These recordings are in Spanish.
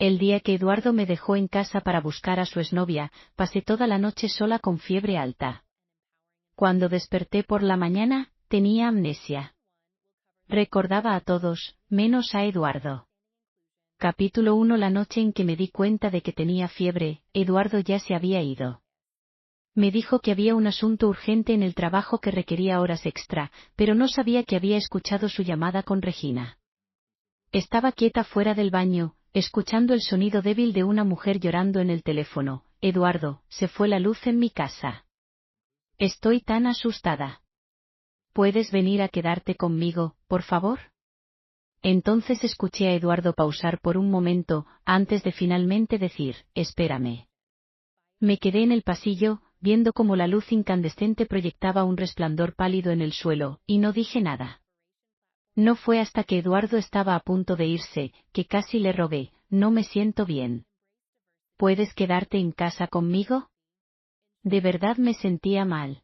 El día que Eduardo me dejó en casa para buscar a su exnovia, pasé toda la noche sola con fiebre alta. Cuando desperté por la mañana, tenía amnesia. Recordaba a todos, menos a Eduardo. Capítulo 1. La noche en que me di cuenta de que tenía fiebre, Eduardo ya se había ido. Me dijo que había un asunto urgente en el trabajo que requería horas extra, pero no sabía que había escuchado su llamada con Regina. Estaba quieta fuera del baño, escuchando el sonido débil de una mujer llorando en el teléfono. Eduardo, se fue la luz en mi casa. Estoy tan asustada. ¿Puedes venir a quedarte conmigo, por favor? Entonces escuché a Eduardo pausar por un momento, antes de finalmente decir, espérame. Me quedé en el pasillo, viendo cómo la luz incandescente proyectaba un resplandor pálido en el suelo, y no dije nada. No fue hasta que Eduardo estaba a punto de irse, que casi le rogué, no me siento bien. ¿Puedes quedarte en casa conmigo? De verdad me sentía mal.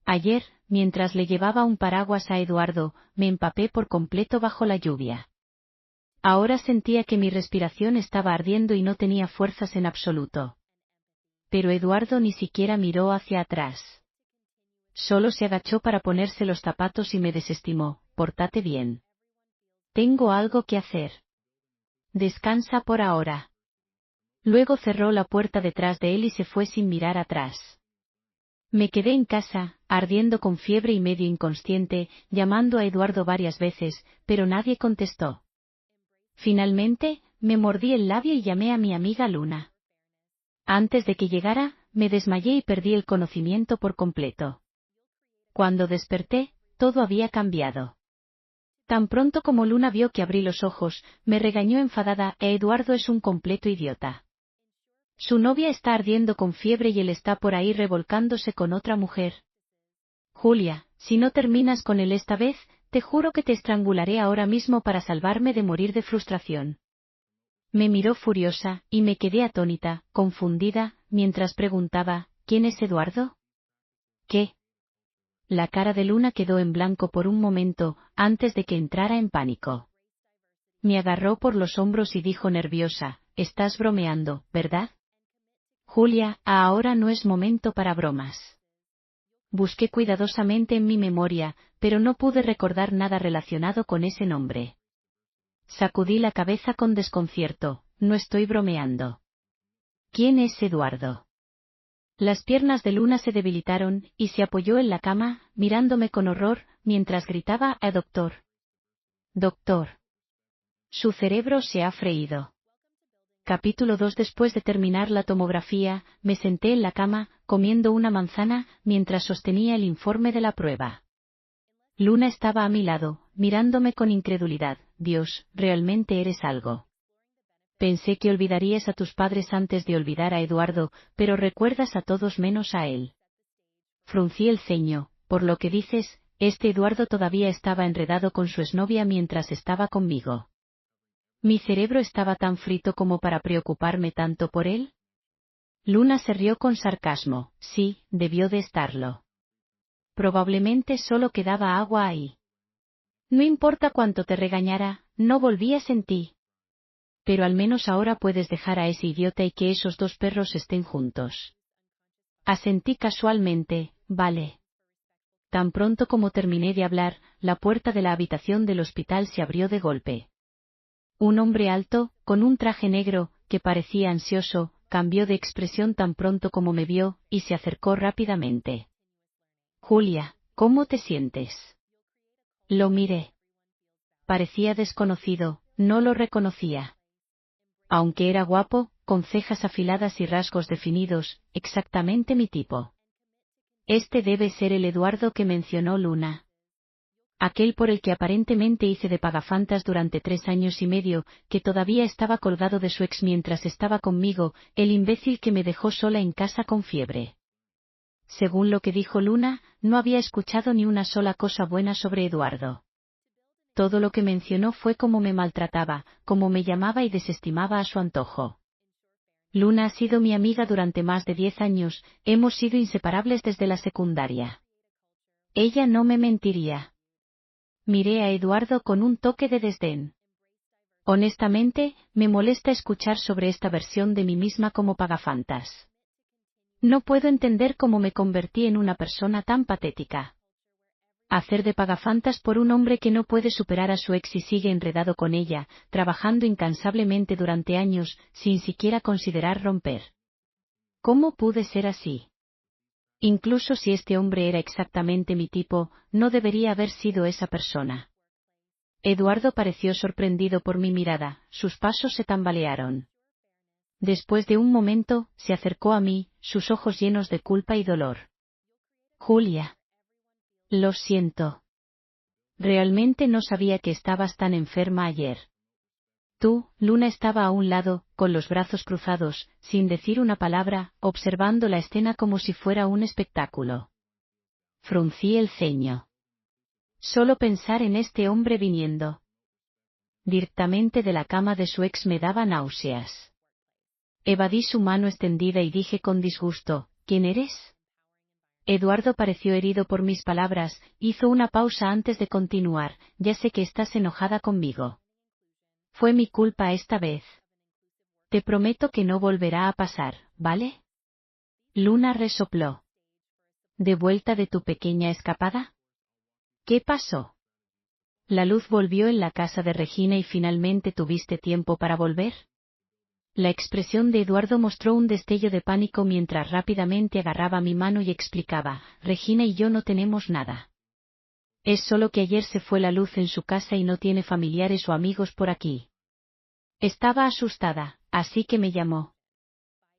Ayer, mientras le llevaba un paraguas a Eduardo, me empapé por completo bajo la lluvia. Ahora sentía que mi respiración estaba ardiendo y no tenía fuerzas en absoluto. Pero Eduardo ni siquiera miró hacia atrás. Solo se agachó para ponerse los zapatos y me desestimó, pórtate bien. Tengo algo que hacer. Descansa por ahora. Luego cerró la puerta detrás de él y se fue sin mirar atrás. Me quedé en casa, ardiendo con fiebre y medio inconsciente, llamando a Eduardo varias veces, pero nadie contestó. Finalmente, me mordí el labio y llamé a mi amiga Luna. Antes de que llegara, me desmayé y perdí el conocimiento por completo. Cuando desperté, todo había cambiado. Tan pronto como Luna vio que abrí los ojos, me regañó enfadada, Eduardo es un completo idiota. Su novia está ardiendo con fiebre y él está por ahí revolcándose con otra mujer. Julia, si no terminas con él esta vez, te juro que te estrangularé ahora mismo para salvarme de morir de frustración. Me miró furiosa, y me quedé atónita, confundida, mientras preguntaba, ¿quién es Eduardo? ¿Qué? La cara de Luna quedó en blanco por un momento, antes de que entrara en pánico. Me agarró por los hombros y dijo nerviosa, estás bromeando, ¿verdad? Julia, ahora no es momento para bromas. Busqué cuidadosamente en mi memoria, pero no pude recordar nada relacionado con ese nombre. Sacudí la cabeza con desconcierto, no estoy bromeando. ¿Quién es Eduardo? Las piernas de Luna se debilitaron, y se apoyó en la cama, mirándome con horror, mientras gritaba doctor. Doctor. Su cerebro se ha freído. Capítulo 2. Después de terminar la tomografía, me senté en la cama, comiendo una manzana, mientras sostenía el informe de la prueba. Luna estaba a mi lado, mirándome con incredulidad. Dios, ¿realmente eres algo? Pensé que olvidarías a tus padres antes de olvidar a Eduardo, pero recuerdas a todos menos a él. Fruncí el ceño, por lo que dices, este Eduardo todavía estaba enredado con su exnovia mientras estaba conmigo. ¿Mi cerebro estaba tan frito como para preocuparme tanto por él? Luna se rió con sarcasmo, sí, debió de estarlo. Probablemente solo quedaba agua ahí. No importa cuánto te regañara, no volvías en ti. Pero al menos ahora puedes dejar a ese idiota y que esos dos perros estén juntos. Asentí casualmente, vale. Tan pronto como terminé de hablar, la puerta de la habitación del hospital se abrió de golpe. Un hombre alto, con un traje negro, que parecía ansioso, cambió de expresión tan pronto como me vio, y se acercó rápidamente. Julia, ¿cómo te sientes? Lo miré. Parecía desconocido, no lo reconocía. Aunque era guapo, con cejas afiladas y rasgos definidos, exactamente mi tipo. Este debe ser el Eduardo que mencionó Luna. Aquel por el que aparentemente hice de pagafantas durante 3 años y medio, que todavía estaba colgado de su ex mientras estaba conmigo, el imbécil que me dejó sola en casa con fiebre. Según lo que dijo Luna, no había escuchado ni una sola cosa buena sobre Eduardo. Todo lo que mencionó fue cómo me maltrataba, cómo me llamaba y desestimaba a su antojo. Luna ha sido mi amiga durante más de 10 años, hemos sido inseparables desde la secundaria. Ella no me mentiría. Miré a Eduardo con un toque de desdén. Honestamente, me molesta escuchar sobre esta versión de mí misma como pagafantas. No puedo entender cómo me convertí en una persona tan patética. Hacer de pagafantas por un hombre que no puede superar a su ex y sigue enredado con ella, trabajando incansablemente durante años, sin siquiera considerar romper. ¿Cómo pude ser así? Incluso si este hombre era exactamente mi tipo, no debería haber sido esa persona. Eduardo pareció sorprendido por mi mirada, sus pasos se tambalearon. Después de un momento, se acercó a mí, sus ojos llenos de culpa y dolor. Julia. Lo siento. Realmente no sabía que estabas tan enferma ayer. Luna estaba a un lado, con los brazos cruzados, sin decir una palabra, observando la escena como si fuera un espectáculo. Fruncí el ceño. Solo pensar en este hombre viniendo directamente de la cama de su ex me daba náuseas. Evadí su mano extendida y dije con disgusto, ¿quién eres? Eduardo pareció herido por mis palabras, hizo una pausa antes de continuar, ya sé que estás enojada conmigo. Fue mi culpa esta vez. Te prometo que no volverá a pasar, ¿vale? Luna resopló. ¿De vuelta de tu pequeña escapada? ¿Qué pasó? ¿La luz volvió en la casa de Regina y finalmente tuviste tiempo para volver? La expresión de Eduardo mostró un destello de pánico mientras rápidamente agarraba mi mano y explicaba, Regina y yo no tenemos nada. Es solo que ayer se fue la luz en su casa y no tiene familiares o amigos por aquí. Estaba asustada, así que me llamó.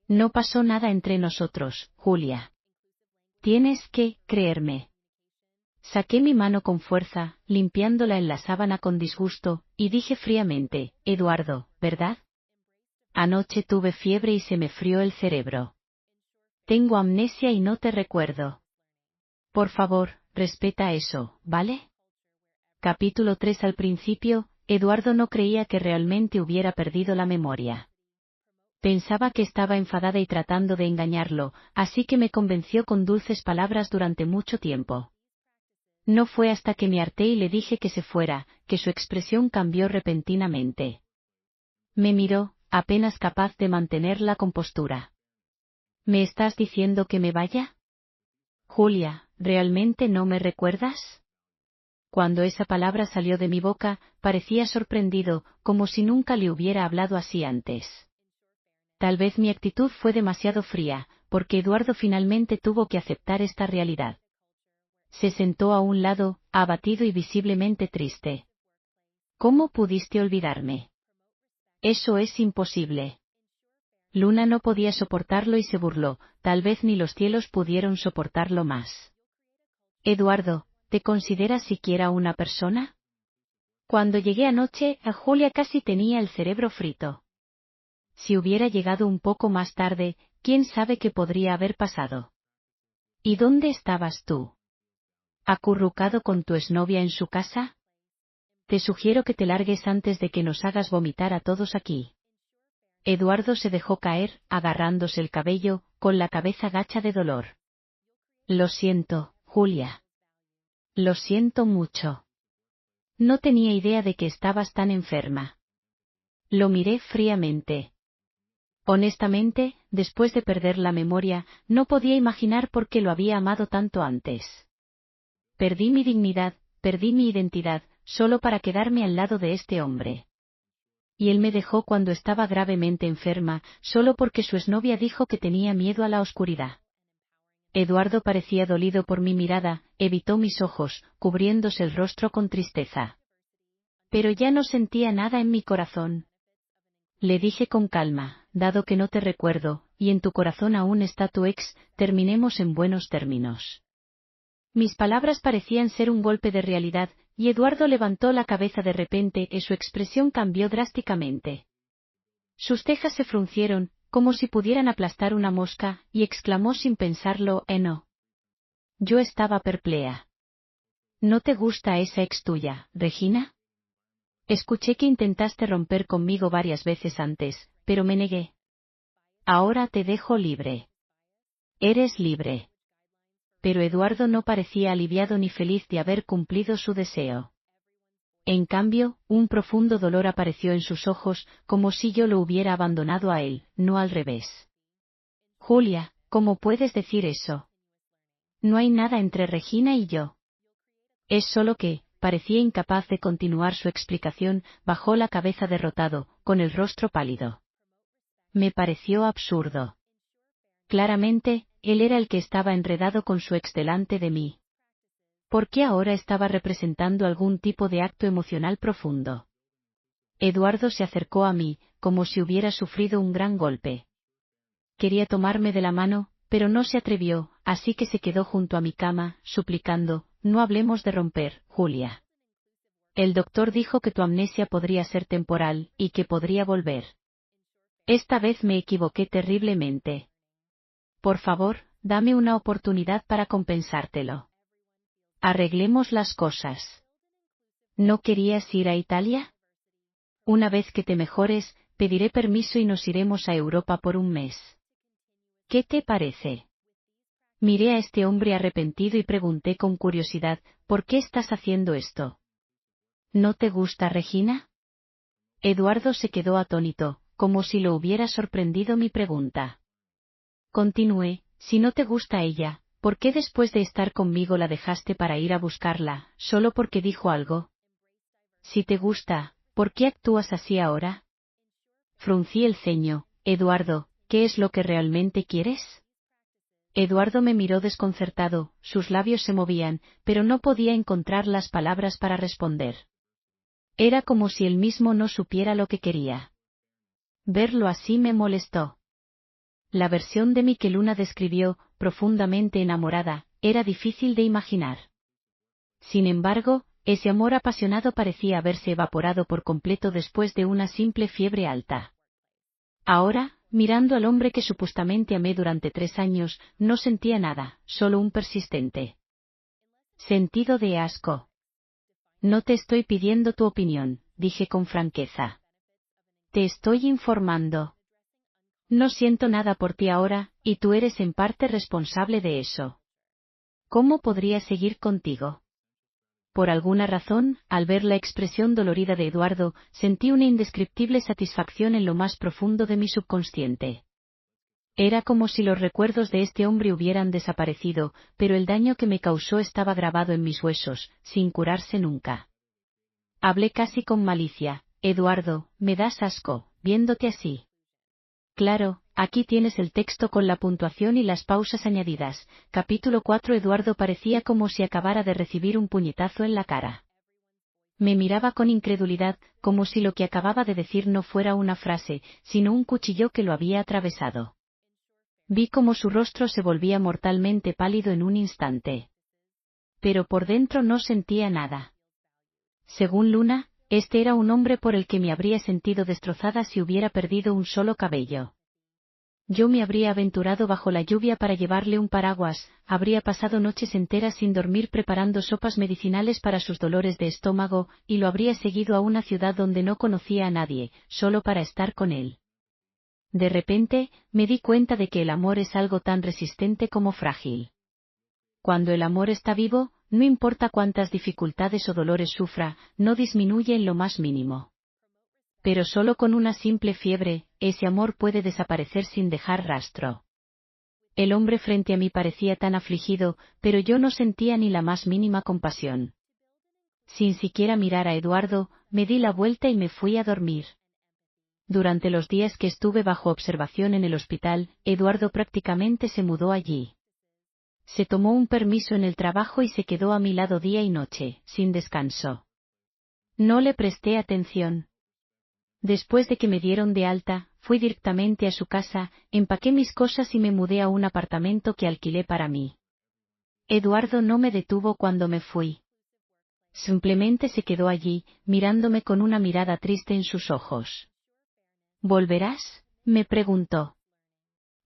No pasó nada entre nosotros, Julia. Tienes que creerme. Saqué mi mano con fuerza, limpiándola en la sábana con disgusto, y dije fríamente, Eduardo, ¿verdad? Anoche tuve fiebre y se me frió el cerebro. Tengo amnesia y no te recuerdo. Por favor, respeta eso, ¿vale? Capítulo 3. Al principio, Eduardo no creía que realmente hubiera perdido la memoria. Pensaba que estaba enfadada y tratando de engañarlo, así que me convenció con dulces palabras durante mucho tiempo. No fue hasta que me harté y le dije que se fuera, que su expresión cambió repentinamente. Me miró, apenas capaz de mantener la compostura. ¿Me estás diciendo que me vaya? Julia, ¿realmente no me recuerdas? Cuando esa palabra salió de mi boca, parecía sorprendido, como si nunca le hubiera hablado así antes. Tal vez mi actitud fue demasiado fría, porque Eduardo finalmente tuvo que aceptar esta realidad. Se sentó a un lado, abatido y visiblemente triste. ¿Cómo pudiste olvidarme? Eso es imposible. Luna no podía soportarlo y se burló, tal vez ni los cielos pudieron soportarlo más. Eduardo, ¿te consideras siquiera una persona? Cuando llegué anoche, a Julia casi tenía el cerebro frito. Si hubiera llegado un poco más tarde, quién sabe qué podría haber pasado. ¿Y dónde estabas tú? ¿Acurrucado con tu exnovia en su casa? Te sugiero que te largues antes de que nos hagas vomitar a todos aquí. Eduardo se dejó caer, agarrándose el cabello, con la cabeza gacha de dolor. Lo siento, Julia. Lo siento mucho. No tenía idea de que estabas tan enferma. Lo miré fríamente. Honestamente, después de perder la memoria, no podía imaginar por qué lo había amado tanto antes. Perdí mi dignidad, perdí mi identidad, solo para quedarme al lado de este hombre. Y él me dejó cuando estaba gravemente enferma, solo porque su exnovia dijo que tenía miedo a la oscuridad. Eduardo parecía dolido por mi mirada, evitó mis ojos, cubriéndose el rostro con tristeza. Pero ya no sentía nada en mi corazón. Le dije con calma, dado que no te recuerdo, y en tu corazón aún está tu ex, terminemos en buenos términos. Mis palabras parecían ser un golpe de realidad, y Eduardo levantó la cabeza de repente y su expresión cambió drásticamente. Sus cejas se fruncieron, como si pudieran aplastar una mosca, y exclamó sin pensarlo, no. Yo estaba perpleja. ¿No te gusta esa ex tuya, Regina? Escuché que intentaste romper conmigo varias veces antes, pero me negué. Ahora te dejo libre. Eres libre. Pero Eduardo no parecía aliviado ni feliz de haber cumplido su deseo. En cambio, un profundo dolor apareció en sus ojos, como si yo lo hubiera abandonado a él, no al revés. Julia, ¿cómo puedes decir eso? No hay nada entre Regina y yo. Es solo que, parecía incapaz de continuar su explicación, bajó la cabeza derrotado, con el rostro pálido. Me pareció absurdo. Claramente, él era el que estaba enredado con su ex delante de mí. ¿Por qué ahora estaba representando algún tipo de acto emocional profundo? Eduardo se acercó a mí, como si hubiera sufrido un gran golpe. Quería tomarme de la mano, pero no se atrevió, así que se quedó junto a mi cama, suplicando, no hablemos de romper, Julia. El doctor dijo que tu amnesia podría ser temporal, y que podría volver. Esta vez me equivoqué terriblemente. Por favor, dame una oportunidad para compensártelo. Arreglemos las cosas. ¿No querías ir a Italia? Una vez que te mejores, pediré permiso y nos iremos a Europa por un mes. ¿Qué te parece? Miré a este hombre arrepentido y pregunté con curiosidad, ¿por qué estás haciendo esto? ¿No te gusta Regina? Eduardo se quedó atónito, como si lo hubiera sorprendido mi pregunta. Continué, si no te gusta ella, ¿por qué después de estar conmigo la dejaste para ir a buscarla, solo porque dijo algo? Si te gusta, ¿por qué actúas así ahora? Fruncí el ceño, Eduardo, ¿qué es lo que realmente quieres? Eduardo me miró desconcertado, sus labios se movían, pero no podía encontrar las palabras para responder. Era como si él mismo no supiera lo que quería. Verlo así me molestó. La versión de mí que Luna describió, profundamente enamorada, era difícil de imaginar. Sin embargo, ese amor apasionado parecía haberse evaporado por completo después de una simple fiebre alta. Ahora, mirando al hombre que supuestamente amé durante 3 años, no sentía nada, solo un persistente sentido de asco. No te estoy pidiendo tu opinión, dije con franqueza. Te estoy informando. No siento nada por ti ahora, y tú eres en parte responsable de eso. ¿Cómo podría seguir contigo? Por alguna razón, al ver la expresión dolorida de Eduardo, sentí una indescriptible satisfacción en lo más profundo de mi subconsciente. Era como si los recuerdos de este hombre hubieran desaparecido, pero el daño que me causó estaba grabado en mis huesos, sin curarse nunca. Hablé casi con malicia, Eduardo, me das asco, viéndote así. Claro, aquí tienes el texto con la puntuación y las pausas añadidas. Capítulo 4. Eduardo parecía como si acabara de recibir un puñetazo en la cara. Me miraba con incredulidad, como si lo que acababa de decir no fuera una frase, sino un cuchillo que lo había atravesado. Vi cómo su rostro se volvía mortalmente pálido en un instante. Pero por dentro no sentía nada. Según Luna, este era un hombre por el que me habría sentido destrozada si hubiera perdido un solo cabello. Yo me habría aventurado bajo la lluvia para llevarle un paraguas, habría pasado noches enteras sin dormir preparando sopas medicinales para sus dolores de estómago, y lo habría seguido a una ciudad donde no conocía a nadie, solo para estar con él. De repente, me di cuenta de que el amor es algo tan resistente como frágil. Cuando el amor está vivo, no importa cuántas dificultades o dolores sufra, no disminuye en lo más mínimo. Pero solo con una simple fiebre, ese amor puede desaparecer sin dejar rastro. El hombre frente a mí parecía tan afligido, pero yo no sentía ni la más mínima compasión. Sin siquiera mirar a Eduardo, me di la vuelta y me fui a dormir. Durante los días que estuve bajo observación en el hospital, Eduardo prácticamente se mudó allí. Se tomó un permiso en el trabajo y se quedó a mi lado día y noche, sin descanso. No le presté atención. Después de que me dieron de alta, fui directamente a su casa, empaqué mis cosas y me mudé a un apartamento que alquilé para mí. Eduardo no me detuvo cuando me fui. Simplemente se quedó allí, mirándome con una mirada triste en sus ojos. ¿Volverás?, me preguntó.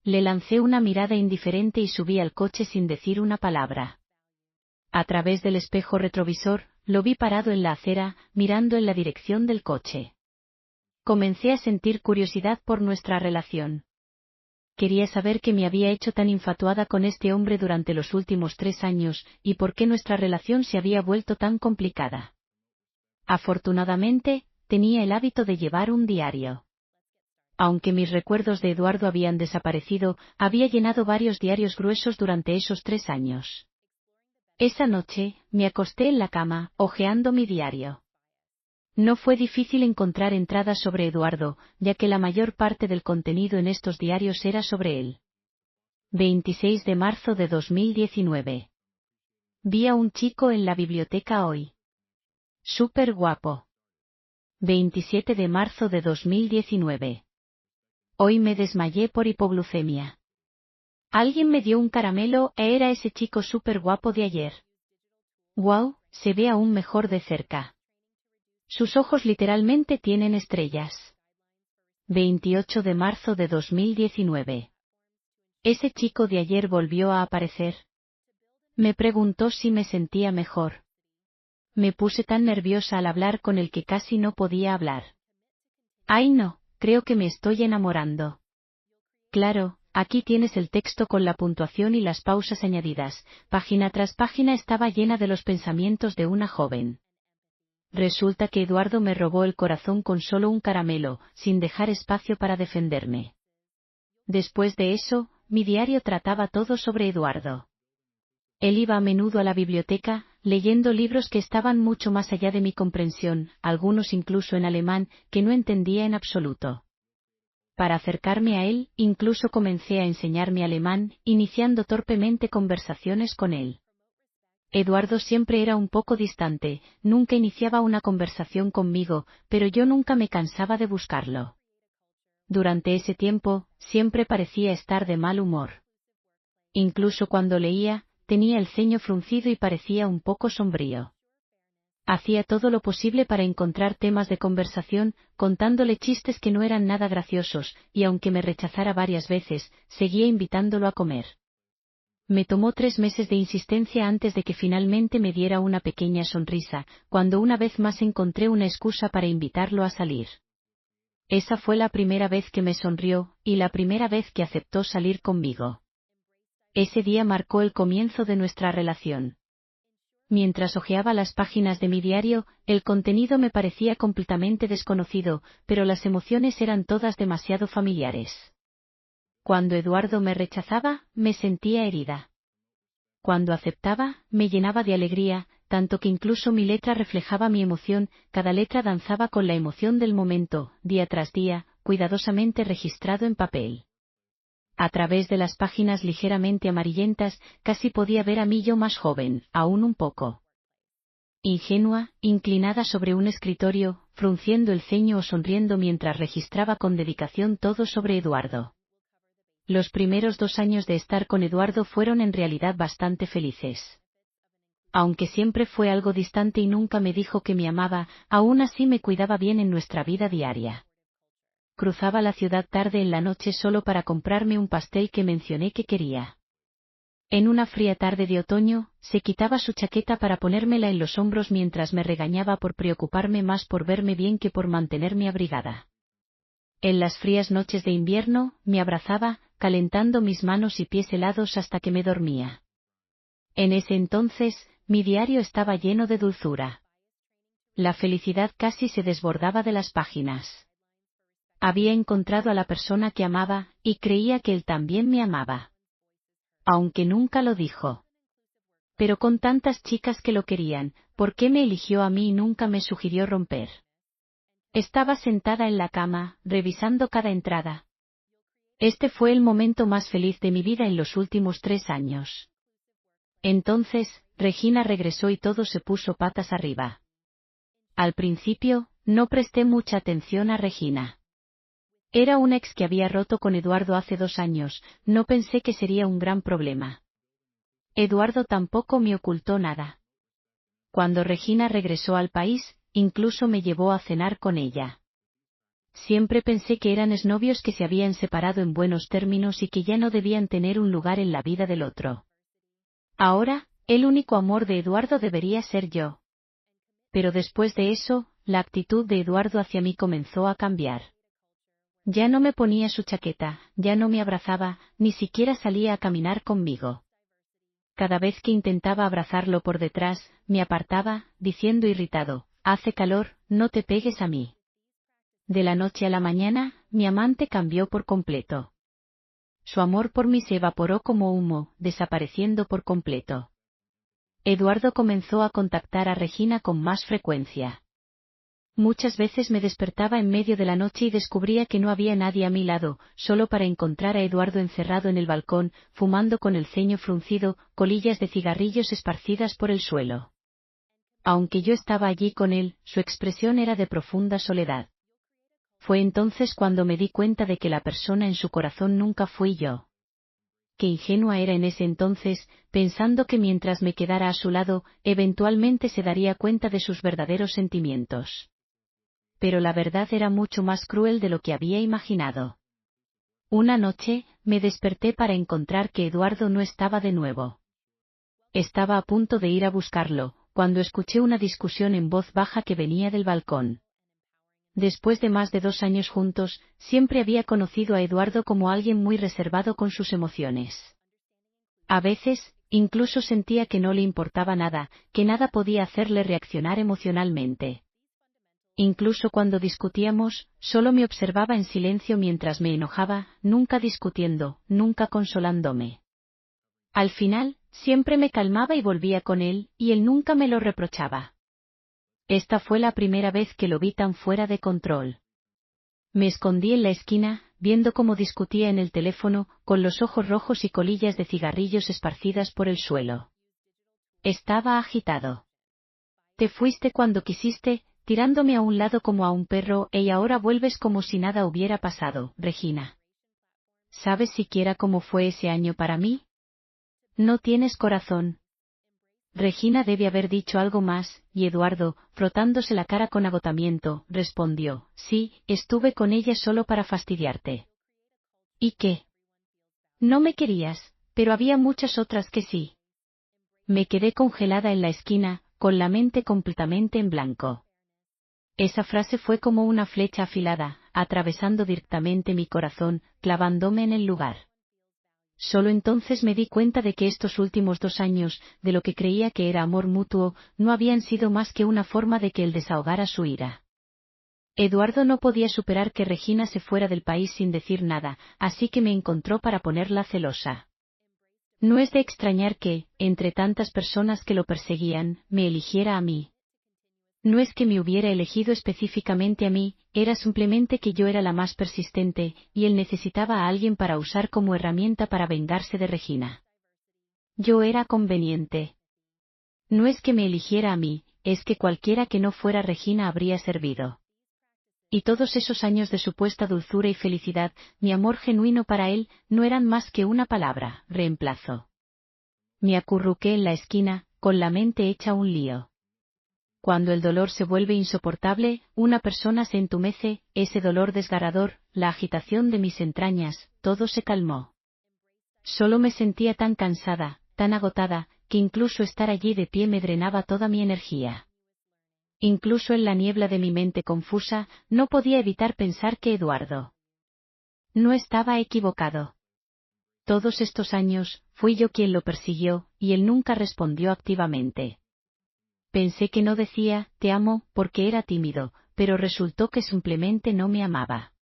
Le lancé una mirada indiferente y subí al coche sin decir una palabra. A través del espejo retrovisor, lo vi parado en la acera, mirando en la dirección del coche. Comencé a sentir curiosidad por nuestra relación. Quería saber qué me había hecho tan infatuada con este hombre durante los últimos 3 años, y por qué nuestra relación se había vuelto tan complicada. Afortunadamente, tenía el hábito de llevar un diario. Aunque mis recuerdos de Eduardo habían desaparecido, había llenado varios diarios gruesos durante esos 3 años. Esa noche, me acosté en la cama, hojeando mi diario. No fue difícil encontrar entradas sobre Eduardo, ya que la mayor parte del contenido en estos diarios era sobre él. 26 de marzo de 2019. Vi a un chico en la biblioteca hoy. Súper guapo. 27 de marzo de 2019. Hoy me desmayé por hipoglucemia. Alguien me dio un caramelo e era ese chico súper guapo de ayer. Wow, se ve aún mejor de cerca. Sus ojos literalmente tienen estrellas. 28 de marzo de 2019. Ese chico de ayer volvió a aparecer. Me preguntó si me sentía mejor. Me puse tan nerviosa al hablar con él que casi no podía hablar. Ay no, creo que me estoy enamorando. Claro, aquí tienes el texto con la puntuación y las pausas añadidas. Página tras página estaba llena de los pensamientos de una joven. Resulta que Eduardo me robó el corazón con solo un caramelo, sin dejar espacio para defenderme. Después de eso, mi diario trataba todo sobre Eduardo. Él iba a menudo a la biblioteca, leyendo libros que estaban mucho más allá de mi comprensión, algunos incluso en alemán, que no entendía en absoluto. Para acercarme a él, incluso comencé a enseñarme alemán, iniciando torpemente conversaciones con él. Eduardo siempre era un poco distante, nunca iniciaba una conversación conmigo, pero yo nunca me cansaba de buscarlo. Durante ese tiempo, siempre parecía estar de mal humor. Incluso cuando leía, tenía el ceño fruncido y parecía un poco sombrío. Hacía todo lo posible para encontrar temas de conversación, contándole chistes que no eran nada graciosos, y aunque me rechazara varias veces, seguía invitándolo a comer. Me tomó 3 meses de insistencia antes de que finalmente me diera una pequeña sonrisa, cuando una vez más encontré una excusa para invitarlo a salir. Esa fue la primera vez que me sonrió, y la primera vez que aceptó salir conmigo. Ese día marcó el comienzo de nuestra relación. Mientras hojeaba las páginas de mi diario, el contenido me parecía completamente desconocido, pero las emociones eran todas demasiado familiares. Cuando Eduardo me rechazaba, me sentía herida. Cuando aceptaba, me llenaba de alegría, tanto que incluso mi letra reflejaba mi emoción, cada letra danzaba con la emoción del momento, día tras día, cuidadosamente registrado en papel. A través de las páginas ligeramente amarillentas, casi podía ver a mí yo más joven, aún un poco ingenua, inclinada sobre un escritorio, frunciendo el ceño o sonriendo mientras registraba con dedicación todo sobre Eduardo. Los primeros 2 años de estar con Eduardo fueron en realidad bastante felices. Aunque siempre fue algo distante y nunca me dijo que me amaba, aún así me cuidaba bien en nuestra vida diaria. Cruzaba la ciudad tarde en la noche solo para comprarme un pastel que mencioné que quería. En una fría tarde de otoño, se quitaba su chaqueta para ponérmela en los hombros mientras me regañaba por preocuparme más por verme bien que por mantenerme abrigada. En las frías noches de invierno, me abrazaba, calentando mis manos y pies helados hasta que me dormía. En ese entonces, mi diario estaba lleno de dulzura. La felicidad casi se desbordaba de las páginas. Había encontrado a la persona que amaba, y creía que él también me amaba. Aunque nunca lo dijo. Pero con tantas chicas que lo querían, ¿por qué me eligió a mí y nunca me sugirió romper? Estaba sentada en la cama, revisando cada entrada. Este fue el momento más feliz de mi vida en los últimos 3 años. Entonces, Regina regresó y todo se puso patas arriba. Al principio, no presté mucha atención a Regina. Era una ex que había roto con Eduardo hace 2 años, no pensé que sería un gran problema. Eduardo tampoco me ocultó nada. Cuando Regina regresó al país, incluso me llevó a cenar con ella. Siempre pensé que eran exnovios que se habían separado en buenos términos y que ya no debían tener un lugar en la vida del otro. Ahora, el único amor de Eduardo debería ser yo. Pero después de eso, la actitud de Eduardo hacia mí comenzó a cambiar. Ya no me ponía su chaqueta, ya no me abrazaba, ni siquiera salía a caminar conmigo. Cada vez que intentaba abrazarlo por detrás, me apartaba, diciendo irritado, hace calor, no te pegues a mí. De la noche a la mañana, mi amante cambió por completo. Su amor por mí se evaporó como humo, desapareciendo por completo. Eduardo comenzó a contactar a Regina con más frecuencia. Muchas veces me despertaba en medio de la noche y descubría que no había nadie a mi lado, solo para encontrar a Eduardo encerrado en el balcón, fumando con el ceño fruncido, colillas de cigarrillos esparcidas por el suelo. Aunque yo estaba allí con él, su expresión era de profunda soledad. Fue entonces cuando me di cuenta de que la persona en su corazón nunca fui yo. Qué ingenua era en ese entonces, pensando que mientras me quedara a su lado, eventualmente se daría cuenta de sus verdaderos sentimientos. Pero la verdad era mucho más cruel de lo que había imaginado. Una noche, me desperté para encontrar que Eduardo no estaba de nuevo. Estaba a punto de ir a buscarlo, cuando escuché una discusión en voz baja que venía del balcón. Después de más de 2 años juntos, siempre había conocido a Eduardo como alguien muy reservado con sus emociones. A veces, incluso sentía que no le importaba nada, que nada podía hacerle reaccionar emocionalmente. Incluso cuando discutíamos, solo me observaba en silencio mientras me enojaba, nunca discutiendo, nunca consolándome. Al final, siempre me calmaba y volvía con él, y él nunca me lo reprochaba. Esta fue la primera vez que lo vi tan fuera de control. Me escondí en la esquina, viendo cómo discutía en el teléfono, con los ojos rojos y colillas de cigarrillos esparcidas por el suelo. Estaba agitado. Te fuiste cuando quisiste, tirándome a un lado como a un perro, y ahora vuelves como si nada hubiera pasado, Regina. ¿Sabes siquiera cómo fue ese año para mí? No tienes corazón. Regina debe haber dicho algo más, y Eduardo, frotándose la cara con agotamiento, respondió, sí, estuve con ella solo para fastidiarte. ¿Y qué? No me querías, pero había muchas otras que sí. Me quedé congelada en la esquina, con la mente completamente en blanco. Esa frase fue como una flecha afilada, atravesando directamente mi corazón, clavándome en el lugar. Solo entonces me di cuenta de que estos últimos 2 años, de lo que creía que era amor mutuo, no habían sido más que una forma de que él desahogara su ira. Eduardo no podía superar que Regina se fuera del país sin decir nada, así que me encontró para ponerla celosa. No es de extrañar que, entre tantas personas que lo perseguían, me eligiera a mí. No es que me hubiera elegido específicamente a mí, era simplemente que yo era la más persistente, y él necesitaba a alguien para usar como herramienta para vengarse de Regina. Yo era conveniente. No es que me eligiera a mí, es que cualquiera que no fuera Regina habría servido. Y todos esos años de supuesta dulzura y felicidad, mi amor genuino para él, no eran más que una palabra, reemplazo. Me acurruqué en la esquina, con la mente hecha un lío. Cuando el dolor se vuelve insoportable, una persona se entumece, ese dolor desgarrador, la agitación de mis entrañas, todo se calmó. Solo me sentía tan cansada, tan agotada, que incluso estar allí de pie me drenaba toda mi energía. Incluso en la niebla de mi mente confusa, no podía evitar pensar que Eduardo no estaba equivocado. Todos estos años, fui yo quien lo persiguió, y él nunca respondió activamente. Pensé que no decía, te amo, porque era tímido, pero resultó que simplemente no me amaba.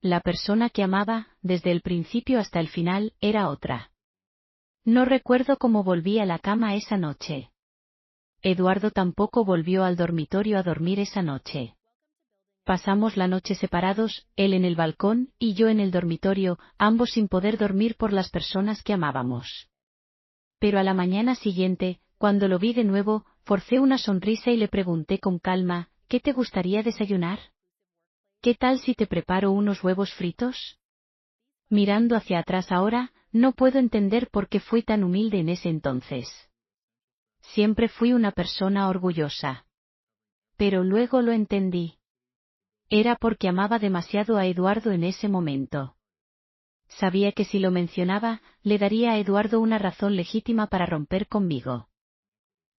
La persona que amaba, desde el principio hasta el final, era otra. No recuerdo cómo volví a la cama esa noche. Eduardo tampoco volvió al dormitorio a dormir esa noche. Pasamos la noche separados, él en el balcón, y yo en el dormitorio, ambos sin poder dormir por las personas que amábamos. Pero a la mañana siguiente, cuando lo vi de nuevo, forcé una sonrisa y le pregunté con calma, ¿qué te gustaría desayunar? ¿Qué tal si te preparo unos huevos fritos? Mirando hacia atrás ahora, no puedo entender por qué fui tan humilde en ese entonces. Siempre fui una persona orgullosa. Pero luego lo entendí. Era porque amaba demasiado a Eduardo en ese momento. Sabía que si lo mencionaba, le daría a Eduardo una razón legítima para romper conmigo.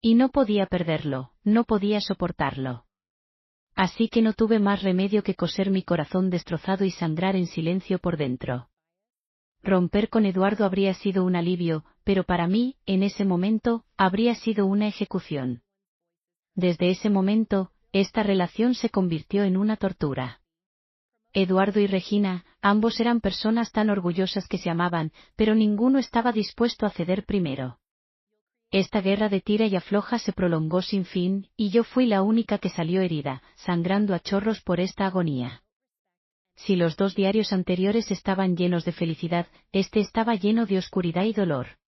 Y no podía perderlo, no podía soportarlo. Así que no tuve más remedio que coser mi corazón destrozado y sangrar en silencio por dentro. Romper con Eduardo habría sido un alivio, pero para mí, en ese momento, habría sido una ejecución. Desde ese momento, esta relación se convirtió en una tortura. Eduardo y Regina, ambos eran personas tan orgullosas que se amaban, pero ninguno estaba dispuesto a ceder primero. Esta guerra de tira y afloja se prolongó sin fin, y yo fui la única que salió herida, sangrando a chorros por esta agonía. Si los dos diarios anteriores estaban llenos de felicidad, este estaba lleno de oscuridad y dolor.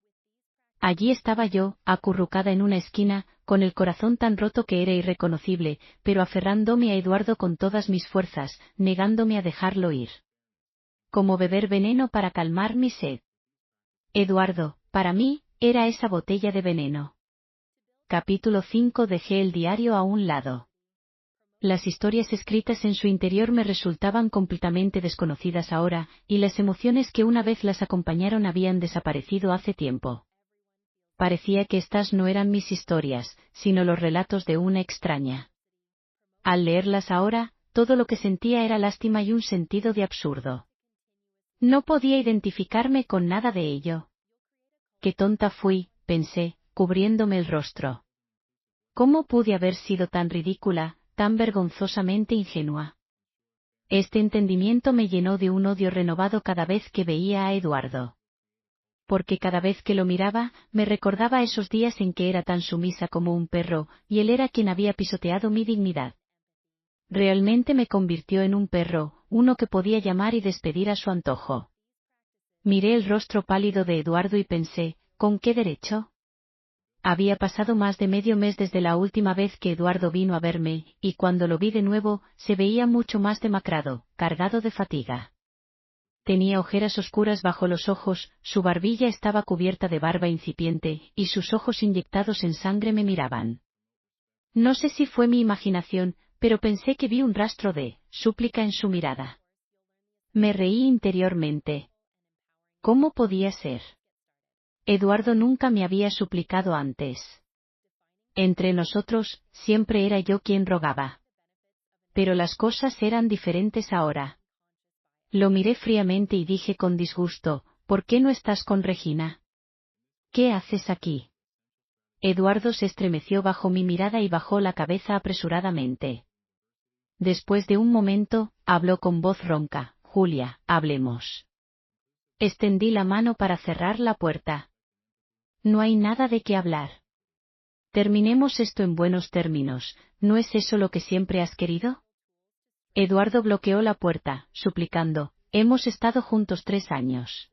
Allí estaba yo, acurrucada en una esquina, con el corazón tan roto que era irreconocible, pero aferrándome a Eduardo con todas mis fuerzas, negándome a dejarlo ir. Como beber veneno para calmar mi sed. Eduardo, para mí, era esa botella de veneno. Capítulo 5. Dejé el diario a un lado. Las historias escritas en su interior me resultaban completamente desconocidas ahora, y las emociones que una vez las acompañaron habían desaparecido hace tiempo. Parecía que estas no eran mis historias, sino los relatos de una extraña. Al leerlas ahora, todo lo que sentía era lástima y un sentido de absurdo. No podía identificarme con nada de ello. Qué tonta fui, pensé, cubriéndome el rostro. ¿Cómo pude haber sido tan ridícula, tan vergonzosamente ingenua? Este entendimiento me llenó de un odio renovado cada vez que veía a Eduardo. Porque cada vez que lo miraba, me recordaba esos días en que era tan sumisa como un perro, y él era quien había pisoteado mi dignidad. Realmente me convirtió en un perro, uno que podía llamar y despedir a su antojo. Miré el rostro pálido de Eduardo y pensé, ¿con qué derecho? Había pasado más de medio mes desde la última vez que Eduardo vino a verme, y cuando lo vi de nuevo, se veía mucho más demacrado, cargado de fatiga. Tenía ojeras oscuras bajo los ojos, su barbilla estaba cubierta de barba incipiente, y sus ojos inyectados en sangre me miraban. No sé si fue mi imaginación, pero pensé que vi un rastro de súplica en su mirada. Me reí interiormente. ¿Cómo podía ser? Eduardo nunca me había suplicado antes. Entre nosotros, siempre era yo quien rogaba. Pero las cosas eran diferentes ahora. Lo miré fríamente y dije con disgusto, ¿por qué no estás con Regina? ¿Qué haces aquí? Eduardo se estremeció bajo mi mirada y bajó la cabeza apresuradamente. Después de un momento, habló con voz ronca, Julia, hablemos. Extendí la mano para cerrar la puerta. No hay nada de qué hablar. Terminemos esto en buenos términos, ¿no es eso lo que siempre has querido? Eduardo bloqueó la puerta, suplicando, hemos estado juntos 3 años.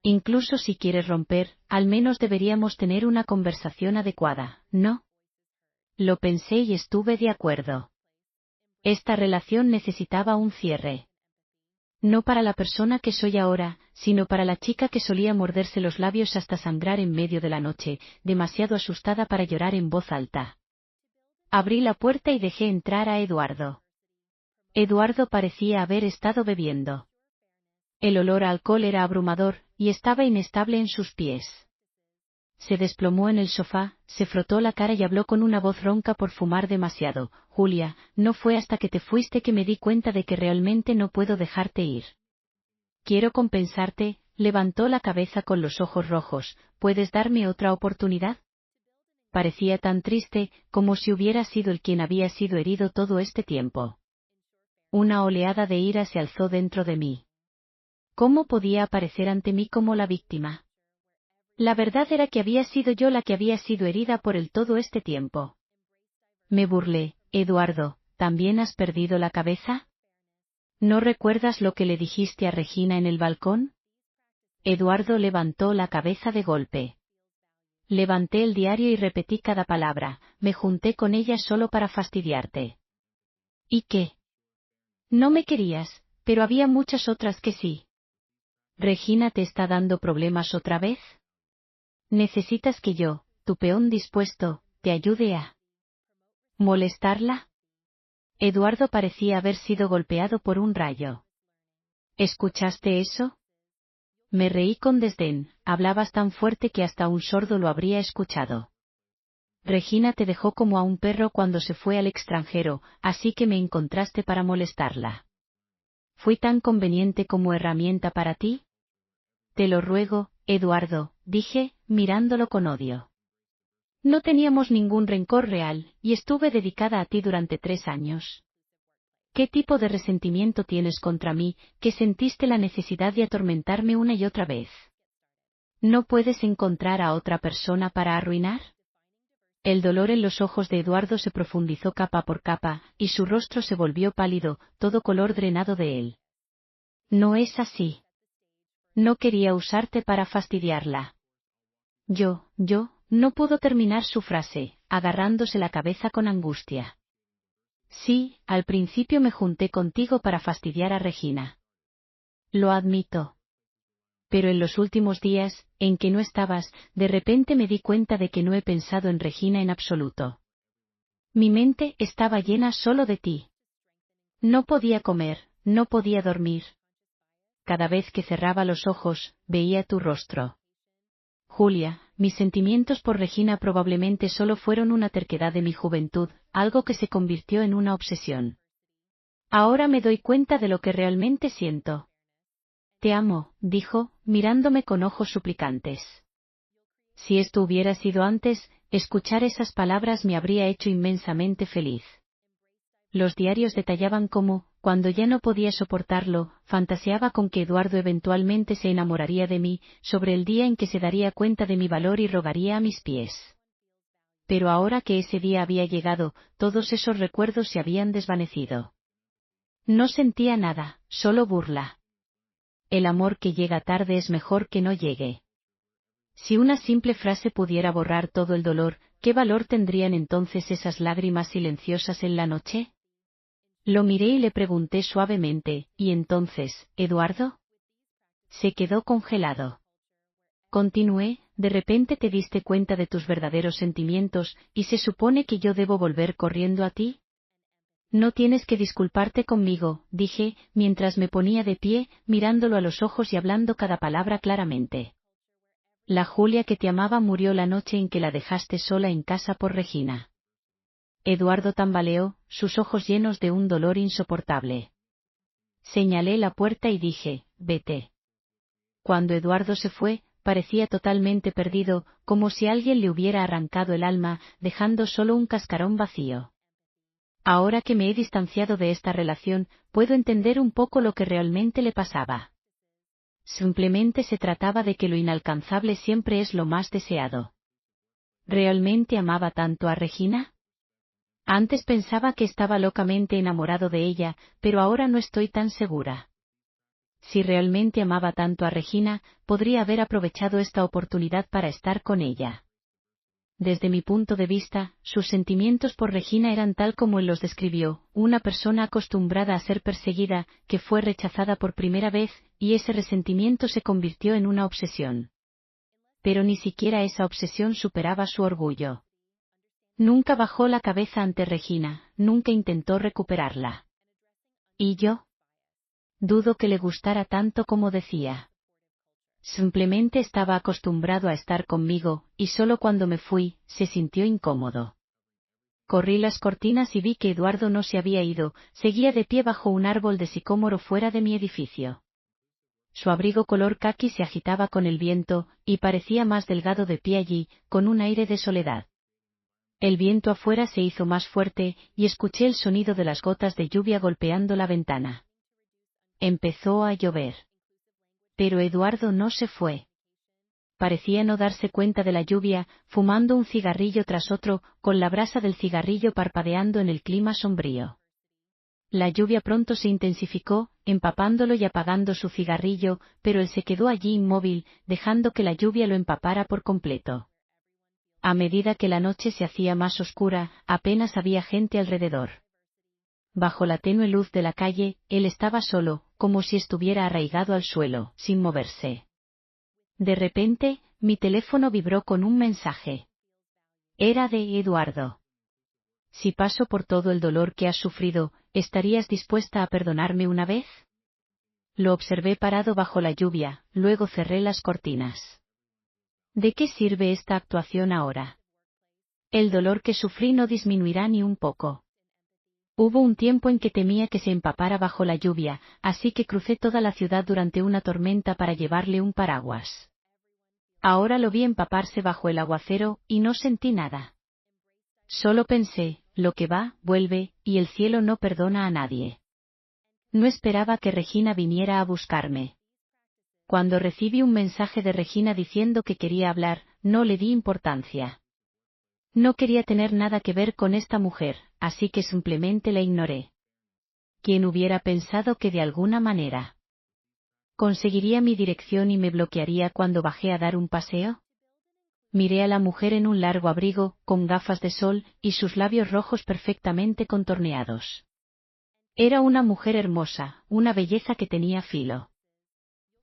Incluso si quieres romper, al menos deberíamos tener una conversación adecuada, ¿no? Lo pensé y estuve de acuerdo. Esta relación necesitaba un cierre. No para la persona que soy ahora, sino para la chica que solía morderse los labios hasta sangrar en medio de la noche, demasiado asustada para llorar en voz alta. Abrí la puerta y dejé entrar a Eduardo. Eduardo parecía haber estado bebiendo. El olor a alcohol era abrumador, y estaba inestable en sus pies. Se desplomó en el sofá, se frotó la cara y habló con una voz ronca por fumar demasiado. Julia, no fue hasta que te fuiste que me di cuenta de que realmente no puedo dejarte ir. Quiero compensarte, levantó la cabeza con los ojos rojos, ¿puedes darme otra oportunidad? Parecía tan triste, como si hubiera sido él quien había sido herido todo este tiempo. Una oleada de ira se alzó dentro de mí. ¿Cómo podía aparecer ante mí como la víctima? La verdad era que había sido yo la que había sido herida por él todo este tiempo. Me burlé, Eduardo, ¿también has perdido la cabeza? ¿No recuerdas lo que le dijiste a Regina en el balcón? Eduardo levantó la cabeza de golpe. Levanté el diario y repetí cada palabra, me junté con ella solo para fastidiarte. ¿Y qué? No me querías, pero había muchas otras que sí. ¿Regina te está dando problemas otra vez? ¿Necesitas que yo, tu peón dispuesto, te ayude a molestarla? Eduardo parecía haber sido golpeado por un rayo. ¿Escuchaste eso? Me reí con desdén, hablabas tan fuerte que hasta un sordo lo habría escuchado. Regina te dejó como a un perro cuando se fue al extranjero, así que me encontraste para molestarla. ¿Fui tan conveniente como herramienta para ti? Te lo ruego, Eduardo, dije, mirándolo con odio. No teníamos ningún rencor real, y estuve dedicada a ti durante 3 años. ¿Qué tipo de resentimiento tienes contra mí, que sentiste la necesidad de atormentarme una y otra vez? ¿No puedes encontrar a otra persona para arruinar? El dolor en los ojos de Eduardo se profundizó capa por capa, y su rostro se volvió pálido, todo color drenado de él. No es así. No quería usarte para fastidiarla. No pudo terminar su frase, agarrándose la cabeza con angustia. Sí, al principio me junté contigo para fastidiar a Regina. Lo admito. Pero en los últimos días, en que no estabas, de repente me di cuenta de que no he pensado en Regina en absoluto. Mi mente estaba llena solo de ti. No podía comer, no podía dormir. Cada vez que cerraba los ojos, veía tu rostro. Julia, mis sentimientos por Regina probablemente solo fueron una terquedad de mi juventud, algo que se convirtió en una obsesión. Ahora me doy cuenta de lo que realmente siento. Te amo, dijo, mirándome con ojos suplicantes. Si esto hubiera sido antes, escuchar esas palabras me habría hecho inmensamente feliz. Los diarios detallaban cómo, cuando ya no podía soportarlo, fantaseaba con que Eduardo eventualmente se enamoraría de mí, sobre el día en que se daría cuenta de mi valor y rogaría a mis pies. Pero ahora que ese día había llegado, todos esos recuerdos se habían desvanecido. No sentía nada, solo burla. El amor que llega tarde es mejor que no llegue. Si una simple frase pudiera borrar todo el dolor, ¿qué valor tendrían entonces esas lágrimas silenciosas en la noche? Lo miré y le pregunté suavemente, ¿y entonces, Eduardo? Se quedó congelado. Continué, de repente te diste cuenta de tus verdaderos sentimientos, y se supone que yo debo volver corriendo a ti. No tienes que disculparte conmigo, dije, mientras me ponía de pie, mirándolo a los ojos y hablando cada palabra claramente. La Julia que te amaba murió la noche en que la dejaste sola en casa por Regina. Eduardo tambaleó, sus ojos llenos de un dolor insoportable. Señalé la puerta y dije, vete. Cuando Eduardo se fue, parecía totalmente perdido, como si alguien le hubiera arrancado el alma, dejando solo un cascarón vacío. Ahora que me he distanciado de esta relación, puedo entender un poco lo que realmente le pasaba. Simplemente se trataba de que lo inalcanzable siempre es lo más deseado. ¿Realmente amaba tanto a Regina? Antes pensaba que estaba locamente enamorado de ella, pero ahora no estoy tan segura. Si realmente amaba tanto a Regina, podría haber aprovechado esta oportunidad para estar con ella. Desde mi punto de vista, sus sentimientos por Regina eran tal como él los describió, una persona acostumbrada a ser perseguida, que fue rechazada por primera vez, y ese resentimiento se convirtió en una obsesión. Pero ni siquiera esa obsesión superaba su orgullo. Nunca bajó la cabeza ante Regina, nunca intentó recuperarla. ¿Y yo? Dudo que le gustara tanto como decía. Simplemente estaba acostumbrado a estar conmigo, y solo cuando me fui, se sintió incómodo. Corrí las cortinas y vi que Eduardo no se había ido, seguía de pie bajo un árbol de sicómoro fuera de mi edificio. Su abrigo color caqui se agitaba con el viento, y parecía más delgado de pie allí, con un aire de soledad. El viento afuera se hizo más fuerte, y escuché el sonido de las gotas de lluvia golpeando la ventana. Empezó a llover. Pero Eduardo no se fue. Parecía no darse cuenta de la lluvia, fumando un cigarrillo tras otro, con la brasa del cigarrillo parpadeando en el clima sombrío. La lluvia pronto se intensificó, empapándolo y apagando su cigarrillo, pero él se quedó allí inmóvil, dejando que la lluvia lo empapara por completo. A medida que la noche se hacía más oscura, apenas había gente alrededor. Bajo la tenue luz de la calle, él estaba solo, como si estuviera arraigado al suelo, sin moverse. De repente, mi teléfono vibró con un mensaje. Era de Eduardo. Si paso por todo el dolor que has sufrido, ¿estarías dispuesta a perdonarme una vez? Lo observé parado bajo la lluvia, luego cerré las cortinas. ¿De qué sirve esta actuación ahora? El dolor que sufrí no disminuirá ni un poco. Hubo un tiempo en que temía que se empapara bajo la lluvia, así que crucé toda la ciudad durante una tormenta para llevarle un paraguas. Ahora lo vi empaparse bajo el aguacero, y no sentí nada. Solo pensé, lo que va, vuelve, y el cielo no perdona a nadie. No esperaba que Regina viniera a buscarme. Cuando recibí un mensaje de Regina diciendo que quería hablar, no le di importancia. No quería tener nada que ver con esta mujer, así que simplemente la ignoré. ¿Quién hubiera pensado que de alguna manera conseguiría mi dirección y me bloquearía cuando bajé a dar un paseo? Miré a la mujer en un largo abrigo, con gafas de sol, y sus labios rojos perfectamente contorneados. Era una mujer hermosa, una belleza que tenía filo.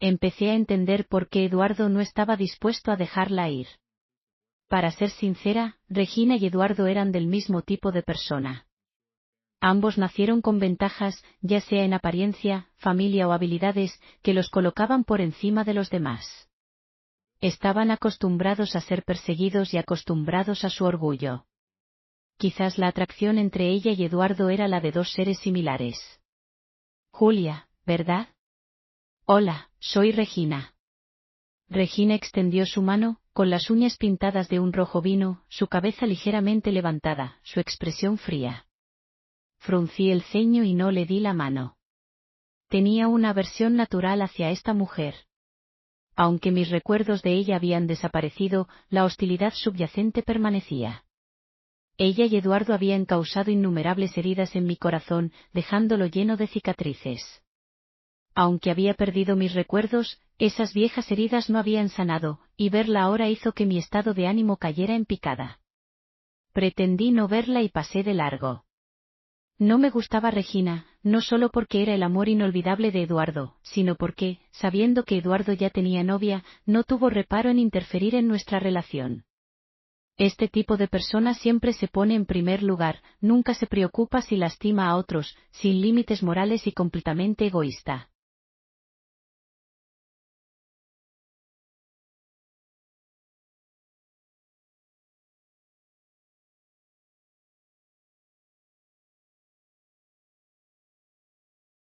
Empecé a entender por qué Eduardo no estaba dispuesto a dejarla ir. Para ser sincera, Regina y Eduardo eran del mismo tipo de persona. Ambos nacieron con ventajas, ya sea en apariencia, familia o habilidades, que los colocaban por encima de los demás. Estaban acostumbrados a ser perseguidos y acostumbrados a su orgullo. Quizás la atracción entre ella y Eduardo era la de dos seres similares. Julia, ¿verdad? Hola, soy Regina. Regina extendió su mano, con las uñas pintadas de un rojo vino, su cabeza ligeramente levantada, su expresión fría. Fruncí el ceño y no le di la mano. Tenía una aversión natural hacia esta mujer. Aunque mis recuerdos de ella habían desaparecido, la hostilidad subyacente permanecía. Ella y Eduardo habían causado innumerables heridas en mi corazón, dejándolo lleno de cicatrices. Aunque había perdido mis recuerdos, esas viejas heridas no habían sanado, y verla ahora hizo que mi estado de ánimo cayera en picada. Pretendí no verla y pasé de largo. No me gustaba Regina, no solo porque era el amor inolvidable de Eduardo, sino porque, sabiendo que Eduardo ya tenía novia, no tuvo reparo en interferir en nuestra relación. Este tipo de persona siempre se pone en primer lugar, nunca se preocupa si lastima a otros, sin límites morales y completamente egoísta.